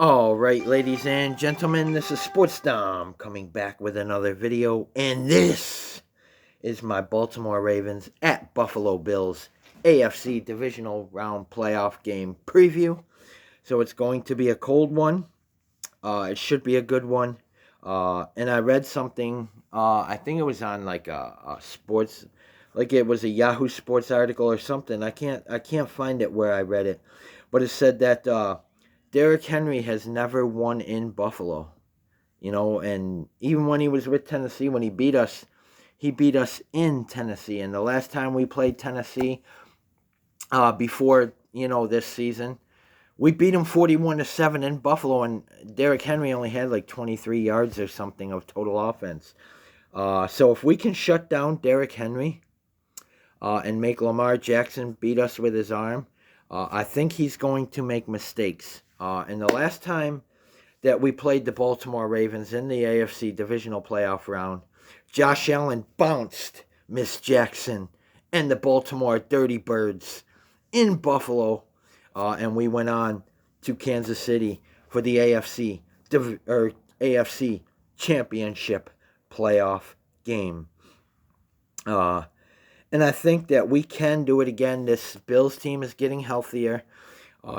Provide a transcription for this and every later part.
All right, ladies and gentlemen, this is Sports Dom coming back with another video, and this is my Baltimore Ravens at Buffalo Bills AFC Divisional Round Playoff Game preview. So it's going to be a cold one. It should be a good one. And I read something. I think it was on like a sports, like it was a Yahoo Sports article or something. I can't find it where I read it, but it said that Derrick Henry has never won in Buffalo. And even when he was with Tennessee, when he beat us in Tennessee. And the last time we played Tennessee, before this season, we beat him 41-7 in Buffalo, and Derrick Henry only had like 23 yards or something of total offense. So if we can shut down Derrick Henry and make Lamar Jackson beat us with his arm, I think he's going to make mistakes. And the last time that we played the Baltimore Ravens in the AFC Divisional Playoff round, Josh Allen bounced Miss Jackson and the Baltimore Dirty Birds in Buffalo. And we went on to Kansas City for the AFC Championship playoff game. And I think that we can do it again. This Bills team is getting healthier.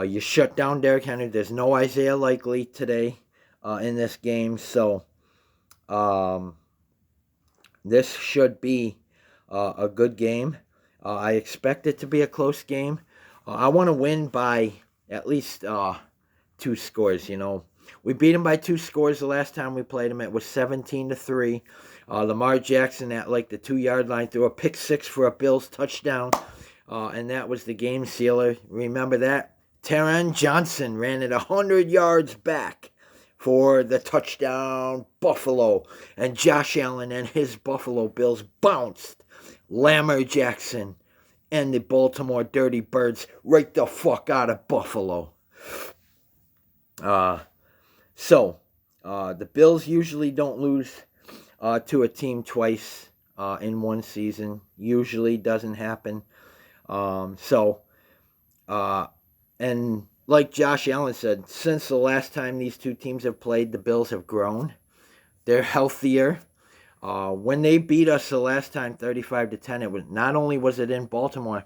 You shut down Derrick Henry. There's no Isaiah Likely today in this game. So this should be a good game. I expect it to be a close game. I want to win by at least 2 scores. We beat him by 2 scores the last time we played him. It was 17-3. Lamar Jackson at like the 2-yard line threw a pick 6 for a Bills touchdown, and that was the game sealer. Remember that? Taron Johnson ran it 100 yards back for the touchdown, Buffalo, and Josh Allen and his Buffalo Bills bounced Lamar Jackson and the Baltimore Dirty Birds right the fuck out of Buffalo. So the Bills usually don't lose to a team twice in one season. Usually doesn't happen. And like Josh Allen said, since the last time these two teams have played, the Bills have grown. They're healthier. When they beat us the last time, 35-10, it was not only was it in Baltimore,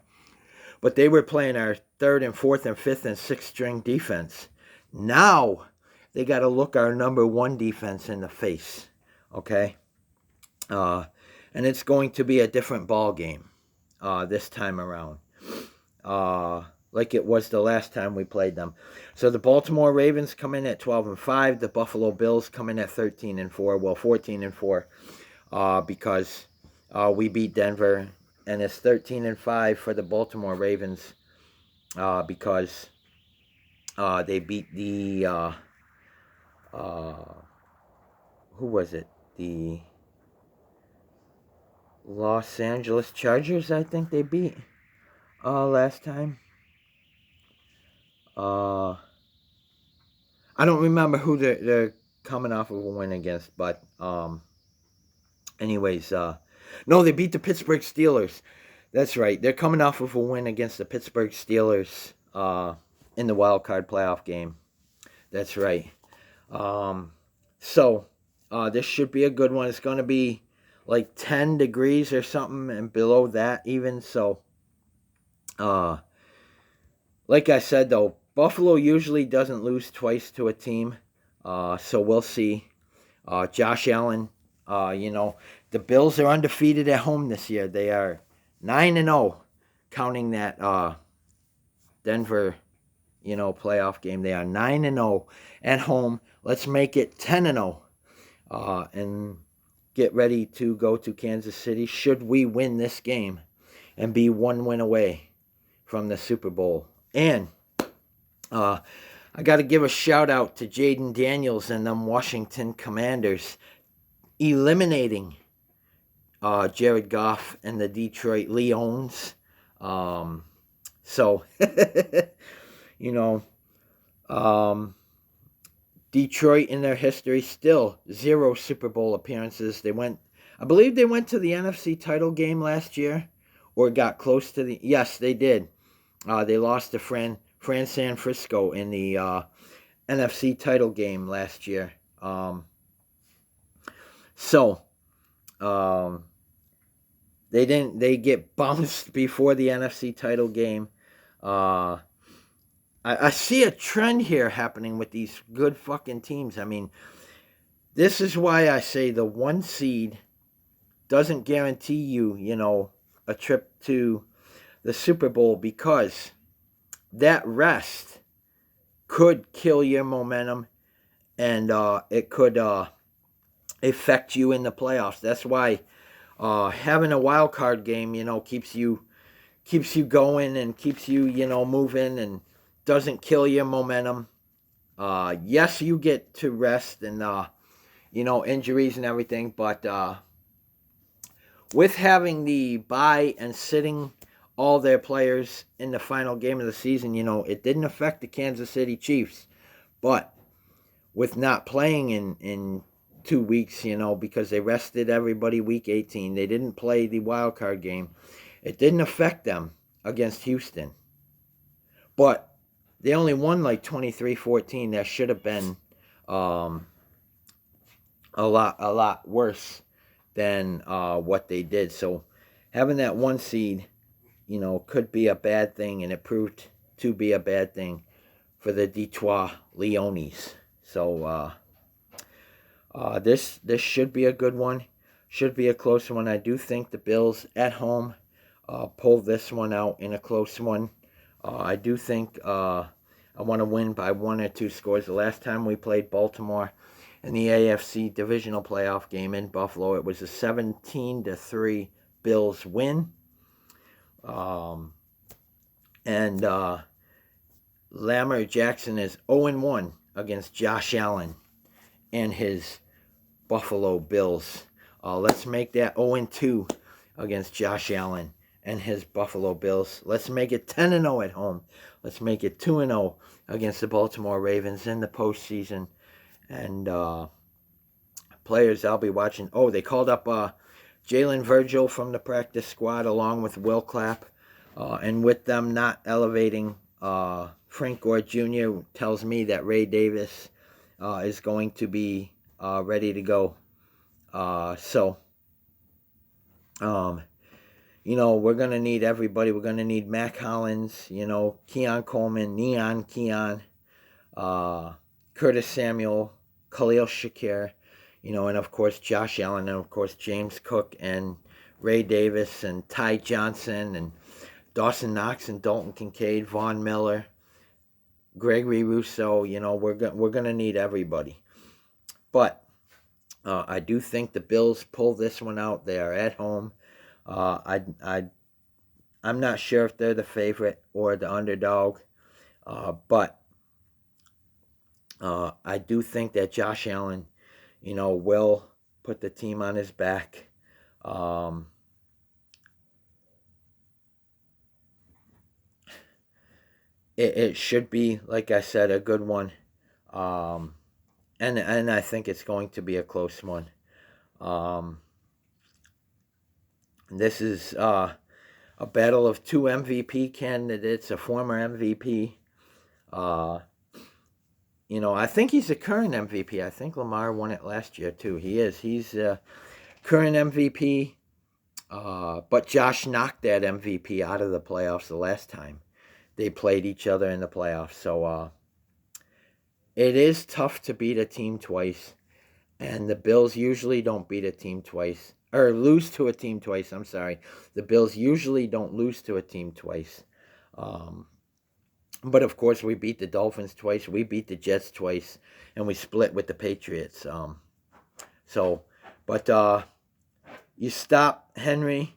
but they were playing our 3rd and 4th and 5th and 6th string defense. Now they got to look our number 1 defense in the face, okay? And it's going to be a different ball game this time around, like it was the last time we played them. So the Baltimore Ravens come in at 12-5. The Buffalo Bills come in at 13-4. Well, 14-4. Because we beat Denver, and it's 13-5 for the Baltimore Ravens because they beat the who was it? The Los Angeles Chargers, I think they beat last time. I don't remember who they're coming off of a win against, but anyways, no, they beat the Pittsburgh Steelers. That's right. They're coming off of a win against the Pittsburgh Steelers in the wild card playoff game. That's right. So this should be a good one. It's going to be like 10 degrees or something, and below that even. So, like I said, though, Buffalo usually doesn't lose twice to a team. So we'll see. Josh Allen, the Bills are undefeated at home this year. They are 9-0, counting that Denver, playoff game. They are 9-0 at home. Let's make it 10-0, and get ready to go to Kansas City should we win this game and be 1 win away from the Super Bowl. And I got to give a shout out to Jaden Daniels and them Washington Commanders eliminating Jared Goff and the Detroit Lions. Detroit in their history still 0 Super Bowl appearances. I believe they went to the NFC title game last year, or got close to yes, they did. They lost to San Francisco in the NFC title game last year. So they get bounced before the NFC title game. I see a trend here happening with these good fucking teams. I mean, this is why I say the 1 seed doesn't guarantee you, a trip to the Super Bowl, because that rest could kill your momentum, and it could affect you in the playoffs. That's why having a wild card game, keeps you going and keeps you, moving, and doesn't kill your momentum. Yes, you get to rest and injuries and everything, but with having the bye and sitting all their players in the final game of the season, it didn't affect the Kansas City Chiefs. But with not playing in 2 weeks, because they rested everybody week 18, they didn't play the wild card game. It didn't affect them against Houston. But they only won like 23-14. That should have been a lot worse than what they did. So having that 1 seed, could be a bad thing, and it proved to be a bad thing for the Detroit Lions. So this should be a good one. Should be a close one. I do think the Bills at home pull this one out in a close one. I do think I want to win by 1 or 2 scores. The last time we played Baltimore in the AFC Divisional playoff game in Buffalo, it was a 17-3 Bills win. And Lamar Jackson is 0-1 against Josh Allen and his Buffalo Bills. Let's make that 0-2 against Josh Allen and his Buffalo Bills. Let's make it 10-0 at home. Let's make it 2-0 against the Baltimore Ravens in the postseason. And players I'll be watching. Oh, they called up Jalen Virgil from the practice squad along with Will Clapp. And with them not elevating Frank Gore Jr. tells me that Ray Davis is going to be ready to go. We're going to need everybody. We're going to need Mac Hollins, Keon Coleman, Neon Keon, Curtis Samuel, Khalil Shakir, and of course Josh Allen, and of course James Cook and Ray Davis and Ty Johnson and Dawson Knox and Dalton Kincaid, Von Miller, Gregory Rousseau. We're going to need everybody. But I do think the Bills pull this one out. They are at home. I'm not sure if they're the favorite or the underdog, but I do think that Josh Allen, will put the team on his back. It should be, like I said, a good one. And I think it's going to be a close one. This is a battle of 2 MVP candidates, a former MVP. I think he's a current MVP. I think Lamar won it last year, too. He is. He's a current MVP. But Josh knocked that MVP out of the playoffs the last time they played each other in the playoffs. So it is tough to beat a team twice. And the Bills usually don't beat a team twice. Or lose to a team twice, I'm sorry. The Bills usually don't lose to a team twice. But, of course, we beat the Dolphins twice. We beat the Jets twice. And we split with the Patriots. But you stop Henry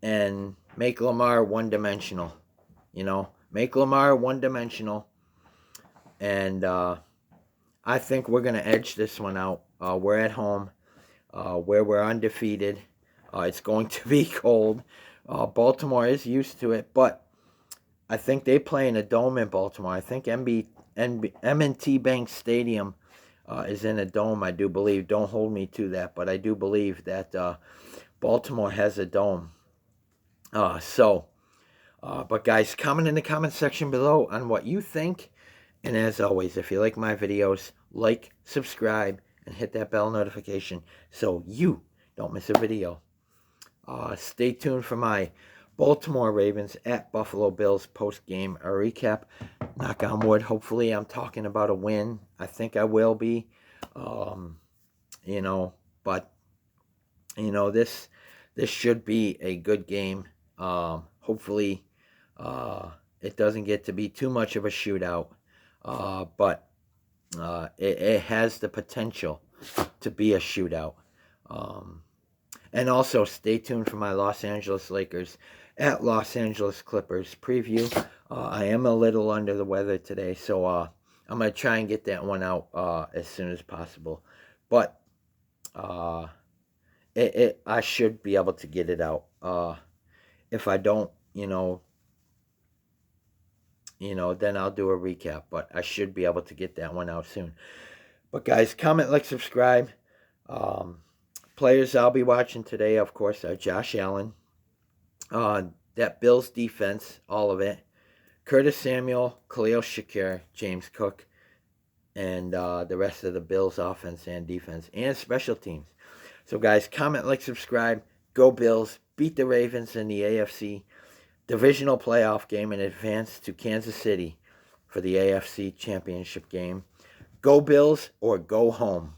and make Lamar one-dimensional. Make Lamar one-dimensional. And I think we're going to edge this one out. We're at home, where we're undefeated. It's going to be cold. Baltimore is used to it, but I think they play in a dome in Baltimore. I think M&T Bank Stadium is in a dome, I do believe. Don't hold me to that, but I do believe that Baltimore has a dome. But guys, comment in the comment section below on what you think. And as always, if you like my videos, like, subscribe, and hit that bell notification so you don't miss a video. Stay tuned for my Baltimore Ravens at Buffalo Bills post-game recap. Knock on wood. Hopefully I'm talking about a win. I think I will be. You know, but, you know, this should be a good game. Hopefully it doesn't get to be too much of a shootout. But it has the potential to be a shootout. And also, stay tuned for my Los Angeles Lakers at Los Angeles Clippers preview. I am a little under the weather today, so I'm going to try and get that one out as soon as possible. But I should be able to get it out. If I don't, then I'll do a recap. But I should be able to get that one out soon. But guys, comment, like, subscribe. Players I'll be watching today, of course, are Josh Allen. That Bills defense, all of it. Curtis Samuel, Khalil Shakir, James Cook, and the rest of the Bills offense and defense and special teams. So guys, comment, like, subscribe. Go Bills. Beat the Ravens in the AFC Divisional playoff game and advance to Kansas City for the AFC Championship game. Go Bills or go home.